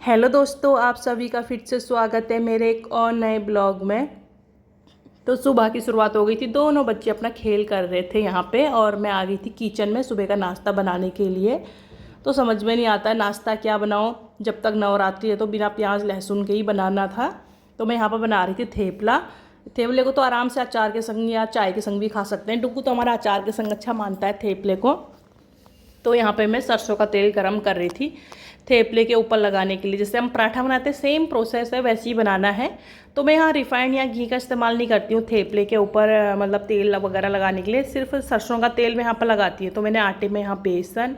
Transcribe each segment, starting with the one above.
Hello दोस्तों, आप सभी का फिर से स्वागत है मेरे एक और नए ब्लॉग में। तो सुबह की शुरुआत हो गई थी, दोनों बच्चे अपना खेल कर रहे थे यहाँ पे और मैं आ गई थी किचन में सुबह का नाश्ता बनाने के लिए। तो समझ में नहीं आता है नाश्ता क्या बनाऊँ। जब तक नवरात्रि है तो बिना प्याज लहसुन के ही बनाना था। तो मैं यहाँ पर बना रही थी थेपला। थेपले को तो आराम से अचार के संग या चाय के संग भी खा सकते हैं। डुग्गू तो हमारा अचार के संग अच्छा मानता है थेपले को। तो यहाँ पे मैं सरसों का तेल गरम कर रही थी थेपले के ऊपर लगाने के लिए। जैसे हम पराठा बनाते हैं सेम प्रोसेस है, वैसे ही बनाना है। तो मैं यहाँ रिफाइंड या घी का इस्तेमाल नहीं करती हूँ थेपले के ऊपर, मतलब तेल वगैरह लगाने के लिए सिर्फ सरसों का तेल मैं यहाँ पर लगाती हूँ। तो मैंने आटे में यहाँ बेसन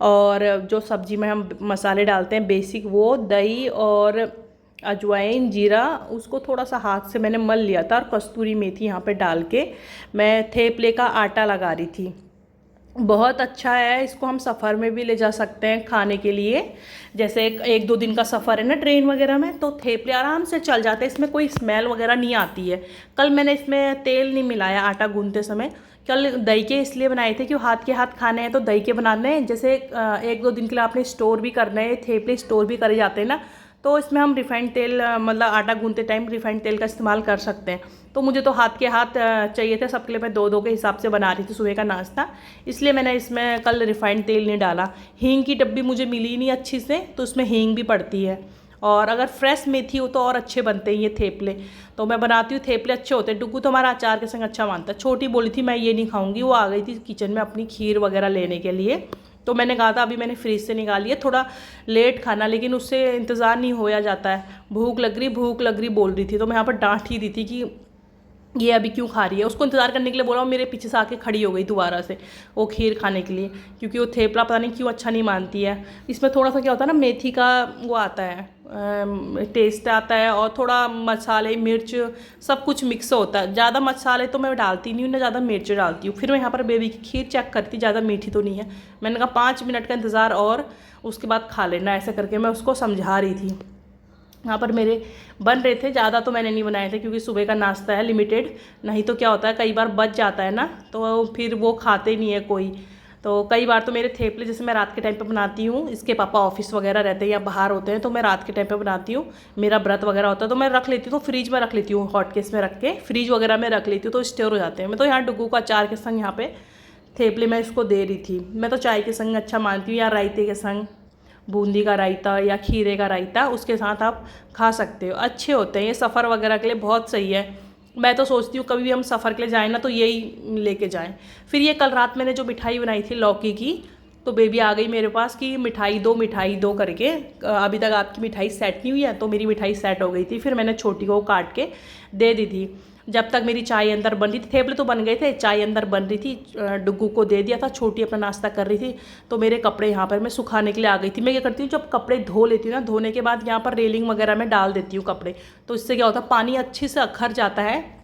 और जो सब्जी में हम मसाले डालते हैं बेसिक, वो दही और अजवाइन जीरा, उसको थोड़ा सा हाथ से मैंने मल लिया था और कस्तूरी मेथी यहाँ पे डाल के मैं थेपले का आटा लगा रही थी। बहुत अच्छा है, इसको हम सफ़र में भी ले जा सकते हैं खाने के लिए। जैसे एक दो दिन का सफ़र है ना ट्रेन वगैरह में, तो थेपले आराम से चल जाते हैं, इसमें कोई स्मेल वगैरह नहीं आती है। कल मैंने इसमें तेल नहीं मिलाया आटा गूंथते समय। कल दही के इसलिए बनाए थे कि हाथ के हाथ खाने हैं तो दही के बनाने हैं। जैसे एक दो दिन के लिए आपने स्टोर भी करना है, थेपले स्टोर भी करे जाते हैं ना, तो इसमें हम रिफाइंड तेल मतलब आटा गूंथते टाइम रिफाइंड तेल का इस्तेमाल कर सकते हैं। तो मुझे तो हाथ के हाथ चाहिए थे, सबके लिए मैं दो दो के हिसाब से बना रही थी सुबह का नाश्ता, इसलिए मैंने इसमें कल रिफाइंड तेल नहीं डाला। हींग की डब्बी मुझे मिली नहीं अच्छी से, तो उसमें हींग भी पड़ती है। और अगर फ्रेश मेथी हो तो और अच्छे बनते हैं ये थेपले। तो मैं बनाती हूँ, थेपले अच्छे होते हैं। डुग्गू तो हमारा अचार के संग अच्छा मानता है। छोटी बोली थी मैं ये नहीं खाऊंगी, वो आ गई थी किचन में अपनी खीर वगैरह लेने के लिए। तो मैंने कहा था अभी मैंने फ्रीज से निकाली है, थोड़ा लेट खाना, लेकिन उससे इंतज़ार नहीं होया जाता है। भूख लग रही बोल रही थी, तो मैं यहाँ पर डांट ही दी थी कि ये अभी क्यों खा रही है। उसको इंतज़ार करने के लिए बोला, वो मेरे पीछे से आके खड़ी हो गई दोबारा से वो खीर खाने के लिए, क्योंकि वो थेपला पता नहीं क्यों अच्छा नहीं मानती है। इसमें थोड़ा सा क्या होता है ना, मेथी का वो आता है, टेस्ट आता है, और थोड़ा मसाले मिर्च सब कुछ मिक्स होता है। ज़्यादा मसाले तो मैं डालती नहीं हूँ ना, ज़्यादा मिर्च डालती हूँ। फिर मैं यहाँ पर बेबी की खीर चेक करती, ज़्यादा मीठी तो नहीं है। मैंने कहा 5 मिनट का इंतज़ार और उसके बाद खा लेना, ऐसे करके मैं उसको समझा रही थी। यहाँ पर मेरे बन रहे थे, ज़्यादा तो मैंने नहीं बनाए थे क्योंकि सुबह का नाश्ता है लिमिटेड। नहीं तो क्या होता है कई बार बच जाता है ना, तो फिर वो खाते नहीं है कोई। तो कई बार तो मेरे थेपले जैसे मैं रात के टाइम पे बनाती हूँ, इसके पापा ऑफिस वगैरह रहते हैं या बाहर होते हैं, तो मैं रात के टाइम पे बनाती हूँ। मेरा व्रत वगैरह होता है तो मैं रख लेती हूँ, तो फ्रीज में रख लेती हूँ, हॉट केस में रख के फ्रीज वगैरह में रख लेती हूँ, तो स्टोर हो जाते हैं। मैं तो यहाँ डुग्गू का अचार के संग यहाँ पे थेपले मैं इसको दे रही थी। मैं तो चाय के संग अच्छा मानती हूँ, या रायते के संग, बूंदी का रायता या खीरे का रायता, उसके साथ आप खा सकते हो, अच्छे होते हैं ये। सफ़र वगैरह के लिए बहुत सही है। मैं तो सोचती हूँ कभी भी हम सफ़र के लिए जाएँ ना तो यही लेके जाएं। फिर ये कल रात मैंने जो मिठाई बनाई थी लौकी की, तो बेबी आ गई मेरे पास कि मिठाई दो करके, अभी तक आपकी मिठाई सेट नहीं हुई है। तो मेरी मिठाई सेट हो गई थी, फिर मैंने छोटी को काट के दे दी थी। जब तक मेरी चाय अंदर बन रही थी, थेपले तो बन गए थे, चाय अंदर बन रही थी, डुग्गू को दे दिया था, छोटी अपना नाश्ता कर रही थी। तो मेरे कपड़े यहाँ पर मैं सुखाने के लिए आ गई थी। मैं क्या करती हूँ, जब कपड़े धो लेती हूँ ना, धोने के बाद यहाँ पर रेलिंग वगैरह में डाल देती हूँ कपड़े। तो इससे क्या होता है, पानी अच्छे से अखर जाता है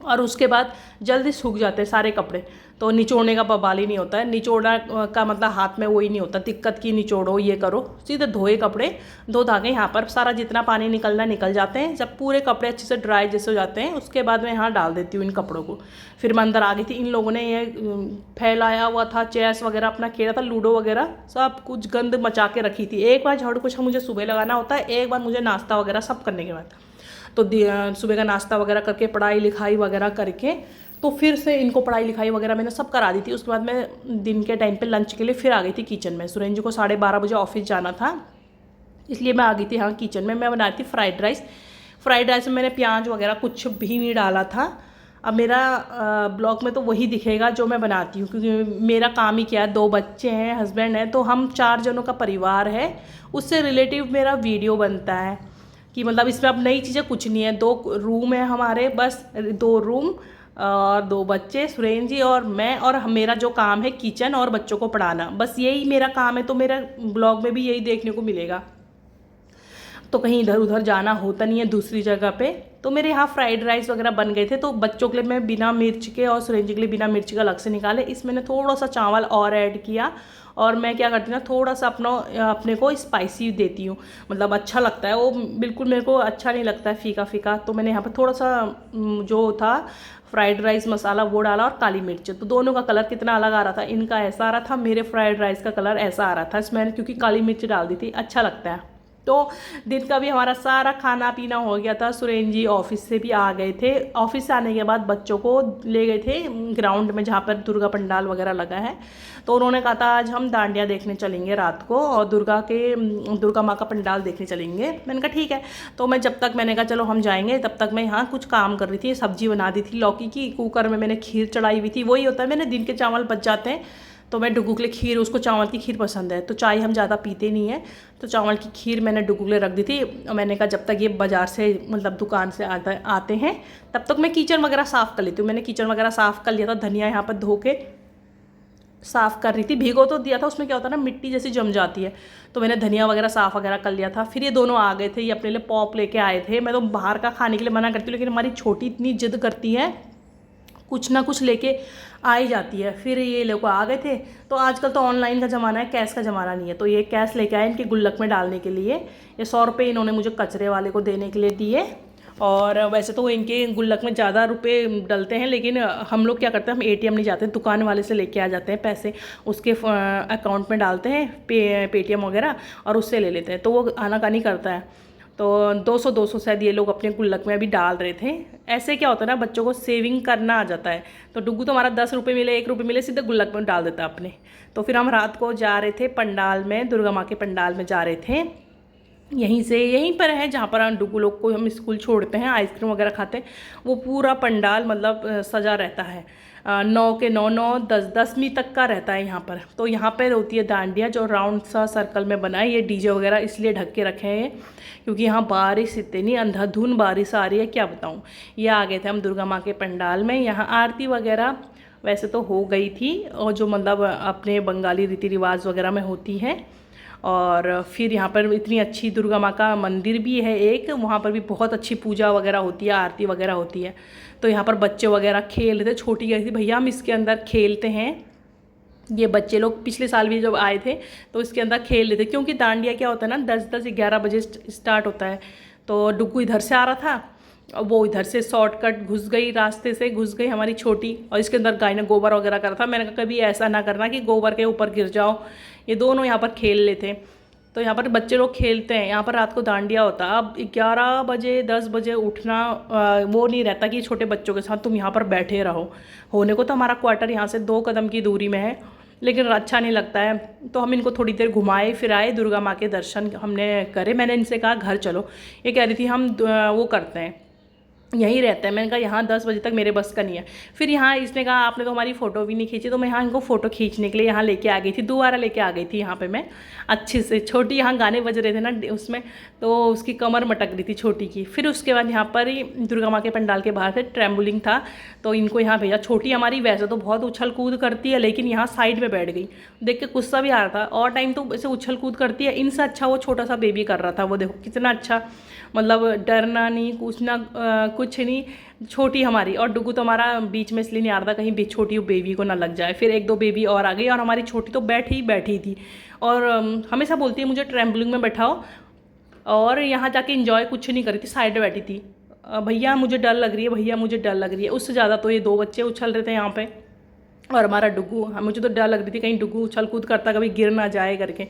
और उसके बाद जल्दी सूख जाते हैं सारे कपड़े। तो निचोड़ने का बवाल ही नहीं होता है। निचोड़ना का मतलब हाथ में वही नहीं होता दिक्कत की निचोड़ो ये करो, सीधे धोए कपड़े, धो धागे यहाँ पर सारा जितना पानी निकलना निकल जाते हैं। जब पूरे कपड़े अच्छे से ड्राई जैसे हो जाते हैं, उसके बाद मैं यहाँ डाल देती हूँ इन कपड़ों को। फिर मैं अंदर आ गई थी, इन लोगों ने ये फैलाया हुआ था, चेस वगैरह अपना खेला था, लूडो वगैरह सब कुछ गंद मचा के रखी थी। एक बार झाड़ू पोछा मुझे सुबह लगाना होता है, एक बार मुझे नाश्ता वगैरह सब करने के बाद। तो सुबह का नाश्ता वगैरह करके पढ़ाई लिखाई वगैरह करके, तो फिर से इनको पढ़ाई लिखाई वगैरह मैंने सब करा दी थी। उसके बाद मैं दिन के टाइम पे लंच के लिए फिर आ गई थी किचन में। सुरेंद्र जी को 12:30 बजे ऑफिस जाना था, इसलिए मैं आ गई थी हाँ किचन में। मैं बनाई थी फ्राइड राइस। फ्राइड राइस में मैंने प्याज वगैरह कुछ भी नहीं डाला था। अब मेरा ब्लॉग में तो वही दिखेगा जो मैं बनाती हूँ, क्योंकि मेरा काम ही क्या है, 2 बच्चे हैं, हस्बैंड है, तो हम 4 जनों का परिवार है। उससे रिलेटिव मेरा वीडियो बनता है कि मतलब इसमें अब नई चीज़ें कुछ नहीं है। 2 रूम है हमारे, बस 2 रूम और 2 बच्चे, सुरेंद्र जी और मैं, और मेरा जो काम है किचन और बच्चों को पढ़ाना, बस यही मेरा काम है। तो मेरा ब्लॉग में भी यही देखने को मिलेगा, तो कहीं इधर उधर जाना होता नहीं है दूसरी जगह पे। तो मेरे यहाँ फ्राइड राइस वगैरह बन गए थे। तो बच्चों के लिए मैं बिना मिर्च के और सुरेंद्र जी के लिए बिना मिर्च का अलग से निकाले। इसमें मैंने थोड़ा सा चावल और ऐड किया, और मैं क्या करती हूँ ना, थोड़ा सा अपने को स्पाइसी देती हूँ, मतलब अच्छा लगता है वो। बिल्कुल मेरे को अच्छा नहीं लगता है फीका फीका। तो मैंने यहाँ पर थोड़ा सा जो था फ्राइड राइस मसाला वो डाला, और काली मिर्च। तो दोनों का कलर कितना अलग आ रहा था, इनका ऐसा आ रहा था, मेरे फ्राइड राइस का कलर ऐसा आ रहा था इसमें, क्योंकि काली मिर्च डाल दी थी, अच्छा लगता है। तो दिन का भी हमारा सारा खाना पीना हो गया था। सुरेन जी ऑफिस से भी आ गए थे। ऑफिस से आने के बाद बच्चों को ले गए थे ग्राउंड में जहाँ पर दुर्गा पंडाल वगैरह लगा है। तो उन्होंने कहा था आज हम डांडिया देखने चलेंगे रात को और दुर्गा माँ का पंडाल देखने चलेंगे। मैंने कहा ठीक है। तो मैंने कहा चलो हम जाएंगे, तब तक मैं यहाँ कुछ काम कर रही थी। सब्जी बना दी थी लौकी की, कुकर में मैंने खीर चढ़ाई हुई थी। वही होता है, मैंने दिन के चावल बच जाते हैं तो मैं डुगू के लिए खीर, उसको चावल की खीर पसंद है, तो चाय हम ज़्यादा पीते नहीं है, तो चावल की खीर मैंने डुगू के लिए रख दी थी। और मैंने कहा जब तक ये बाज़ार से मतलब दुकान से आते हैं तब तक मैं किचन वगैरह साफ़ कर लेती हूँ। मैंने किचन वगैरह साफ़ कर लिया था, धनिया यहाँ पर धो के साफ़ कर रही थी। भिगो तो दिया था, उसमें क्या होता है ना मिट्टी जैसी जम जाती है, तो मैंने धनिया वगैरह साफ़ वगैरह कर लिया था। फिर ये दोनों आ गए थे, ये अपने लिए पॉप लेके आए थे। मैं तो बाहर का खाने के लिए मना करती हूँ, लेकिन हमारी छोटी इतनी जिद करती है, कुछ ना कुछ लेके आ ही जाती है। फिर ये लोग आ गए थे। तो आजकल तो ऑनलाइन का ज़माना है, कैश का ज़माना नहीं है, तो ये कैश लेके आए इनके गुल्लक में डालने के लिए। ये 100 रुपये इन्होंने मुझे कचरे वाले को देने के लिए दिए। और वैसे तो इनके गुल्लक में ज़्यादा रुपए डलते हैं, लेकिन हम लोग क्या करते हैं, हम एटीएम नहीं जाते, दुकान वाले से लेके आ जाते हैं पैसे, उसके अकाउंट में डालते हैं पेटीएम वगैरह और उससे ले लेते हैं, तो वो आनाकानी करता है। तो 200 शायद ये लोग अपने गुल्लक में अभी डाल रहे थे। ऐसे क्या होता है ना, बच्चों को सेविंग करना आ जाता है। तो डुग्गू तो हमारा 10 रुपये मिले, 1 रुपये मिले, सीधे गुल्लक में डाल देता अपने। तो फिर हम रात को जा रहे थे पंडाल में, दुर्गा माँ के पंडाल में जा रहे थे। यहीं पर है जहाँ पर डुग्गू लोग को हम स्कूल छोड़ते हैं, आइसक्रीम वगैरह खाते हैं। वो पूरा पंडाल मतलब सजा रहता है, 9 के 9 9 10 10वीं तक का रहता है यहाँ पर। तो यहाँ पर होती है डांडिया, जो राउंड सा सर्कल में बना है। ये डीजे वगैरह इसलिए ढक के रखे हैं क्योंकि यहाँ बारिश इतनी अंधाधुन बारिश आ रही है, क्या बताऊँ। ये आ गए थे हम दुर्गा माँ के पंडाल में। यहाँ आरती वगैरह वैसे तो हो गई थी, और जो मतलब अपने बंगाली रीति रिवाज वगैरह में होती है। और फिर यहाँ पर इतनी अच्छी दुर्गा माँ का मंदिर भी है एक, वहाँ पर भी बहुत अच्छी पूजा वगैरह होती है, आरती वगैरह होती है। तो यहाँ पर बच्चे वगैरह खेल रहे थे। छोटी कह रही थी भैया हम इसके अंदर खेलते हैं। ये बच्चे लोग पिछले साल भी जब आए थे तो इसके अंदर खेल रहे थे, क्योंकि डांडिया क्या होता है ना 10-11 बजे स्टार्ट होता है। तो डुग्गू इधर से आ रहा था, वो इधर से शॉर्टकट घुस गई, रास्ते से घुस गई हमारी छोटी, और इसके अंदर गाय ने गोबर वगैरह करा था। मैंने कहा कभी ऐसा ना करना कि गोबर के ऊपर गिर जाओ। ये दोनों यहाँ पर खेल रहे थे। तो यहाँ पर बच्चे लोग खेलते हैं, यहाँ पर रात को डांडिया होता है। अब 11 बजे 10 बजे उठना वो नहीं रहता कि छोटे बच्चों के साथ तुम यहाँ पर बैठे रहो। होने को तो हमारा क्वार्टर यहाँ से 2 कदम की दूरी में है, लेकिन अच्छा नहीं लगता है। तो हम इनको थोड़ी देर घुमाए फिराए, दुर्गा माँ के दर्शन हमने करे। मैंने इनसे कहा घर चलो, ये कह रही थी हम वो करते हैं, यहीं रहता है। मैंने कहा यहाँ 10 बजे तक मेरे बस का नहीं है। फिर यहाँ इसने कहा आपने तो हमारी फ़ोटो भी नहीं खींची, तो मैं यहाँ इनको फ़ोटो खींचने के लिए यहाँ लेके आ गई थी, दोबारा लेके आ गई थी यहाँ पे मैं अच्छे से। छोटी यहाँ गाने बज रहे थे ना उसमें, तो उसकी कमर मटक रही थी छोटी की। फिर उसके बाद यहाँ पर ही दुर्गा माँ के पंडाल के बाहर से ट्रैम्बोलिंग था, तो इनको यहाँ भेजा। छोटी हमारी वैसे तो बहुत उछल कूद करती है, लेकिन यहाँ साइड में बैठ गई, देख के गुस्सा भी आ रहा था। और टाइम तो ऐसे उछल कूद करती है, इनसे अच्छा वो छोटा सा बेबी कर रहा था। वो देखो कितना अच्छा, मतलब डरना नहीं कुछ ना कुछ नहीं। छोटी हमारी, और डुगू तो हमारा बीच में इसलिए नहीं आ रहा था कहीं भी छोटी बेबी को ना लग जाए। फिर 1-2 बेबी और आ गई, और हमारी छोटी तो बैठी थी। और हमेशा बोलती है मुझे ट्रैम्बलिंग में बैठाओ, और यहाँ जाके एंजॉय कुछ नहीं करी थी, साइड में बैठी थी। भैया मुझे डर लग रही है, भैया मुझे डर लग रही है। उससे ज़्यादा तो ये 2 बच्चे उछल रहे थे यहाँ पे, और हमारा डुगू, मुझे तो डर लग रही थी कहीं डुगू उछल कूद करता कभी गिर ना जाए करके।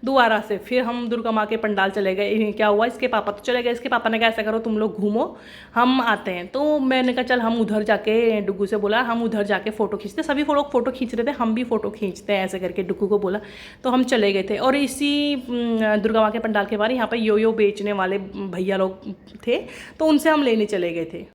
दोबारा से फिर हम दुर्गा माँ के पंडाल चले गए। क्या हुआ, इसके पापा तो चले गए, इसके पापा ने कहा ऐसा करो तुम लोग घूमो, हम आते हैं। तो मैंने कहा चल हम उधर जाके, डुगू से बोला हम उधर जाके फ़ोटो खींचते। सभी लोग फ़ोटो खींच रहे थे, हम भी फ़ोटो खींचते हैं ऐसे करके डुगू को बोला। तो हम चले गए थे। और इसी दुर्गा माँ के पंडाल के बाहर यहाँ पर यो बेचने वाले भैया लोग थे, तो उनसे हम लेने चले गए थे।